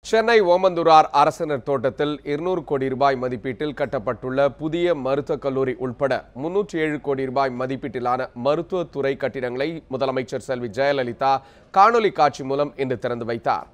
சென்னை ஓமந்தூரார் அரசினர் தோட்டத்தில் 200 கோடி ரூபாய் மதிப்பீட்டில் கட்டப்பட்டுள்ள புதிய மருத்துவக் கல்லூரி உட்பட 307 கோடி ரூபாய் மதிப்பீட்டிலான மருத்துவத்துறை கட்டிடங்களை முதலமைச்சர் செல்வி ஜெயலலிதா காணொலி காட்சி மூலம் இன்று திறந்து வைத்தார்.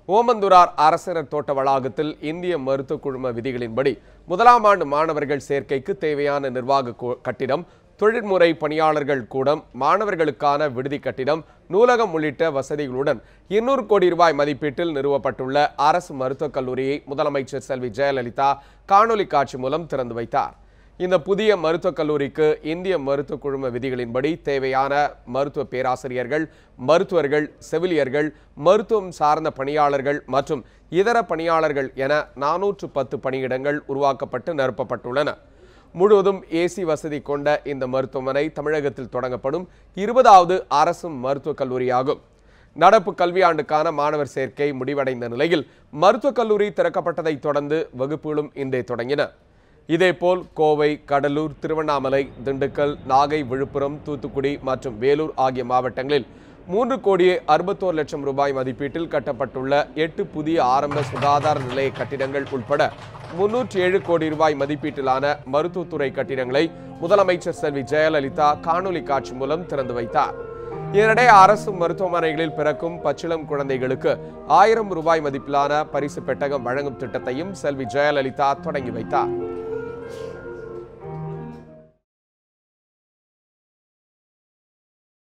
ஓமந்தூரார் அரசினர் தோட்ட வளாகத்தில் இந்திய மருத்துவ குழும விதிகளின்படி முதலாம் ஆண்டு மாணவர்கள் சேர்க்கைக்கு தேவையான நிர்வாக கட்டிடம், தொழில்முறை பணியாளர்கள் கூடம், மாணவர்களுக்கான விடுதி கட்டிடம், நூலகம் உள்ளிட்ட வசதிகளுடன் 200 கோடி ரூபாய் மதிப்பீட்டில் நிறுவப்பட்டுள்ள அரசு மருத்துவக் கல்லூரியை முதலமைச்சர் செல்வி ஜெயலலிதா காணொலி காட்சி மூலம் திறந்து வைத்தார். இந்த புதிய மருத்துவக் கல்லூரிக்கு இந்திய மருத்துவ குழும விதிகளின்படி தேவையான மருத்துவ பேராசிரியர்கள், மருத்துவர்கள், செவிலியர்கள், மருத்துவம் சார்ந்த பணியாளர்கள் மற்றும் இதர பணியாளர்கள் என 410 பணியிடங்கள் உருவாக்கப்பட்டு நிரப்பப்பட்டுள்ளன. முழுவதும் ஏசி வசதி கொண்ட இந்த மருத்துவமனை தமிழகத்தில் தொடங்கப்படும் 20வது அரசு மருத்துவக் கல்லூரியாகும். நடப்பு கல்வியாண்டுக்கான மாணவர் சேர்க்கை முடிவடைந்த நிலையில் மருத்துவக் கல்லூரி திறக்கப்பட்டதை தொடர்ந்து வகுப்புகளும் இன்றே தொடங்கின. இதேபோல் கோவை, கடலூர், திருவண்ணாமலை, திண்டுக்கல், நாகை, விழுப்புரம், தூத்துக்குடி மற்றும் வேலூர் ஆகிய மாவட்டங்களில் 3 கோடியே 61 லட்சம் ரூபாய் மதிப்பீட்டில் கட்டப்பட்டுள்ள 8 புதிய ஆரம்ப சுகாதார நிலைய கட்டிடங்கள் உட்பட 307 கோடி ரூபாய் மதிப்பீட்டிலான மருத்துவத்துறை கட்டிடங்களை முதலமைச்சர் செல்வி ஜெயலலிதா காணொலி காட்சி மூலம் திறந்து வைத்தார். இதனிடையே அரசு மருத்துவமனைகளில் பிறக்கும் பச்சிளம் குழந்தைகளுக்கு 1000 ரூபாய் மதிப்பிலான பரிசு பெட்டகம் வழங்கும் திட்டத்தையும் செல்வி ஜெயலலிதா தொடங்கி வைத்தார்.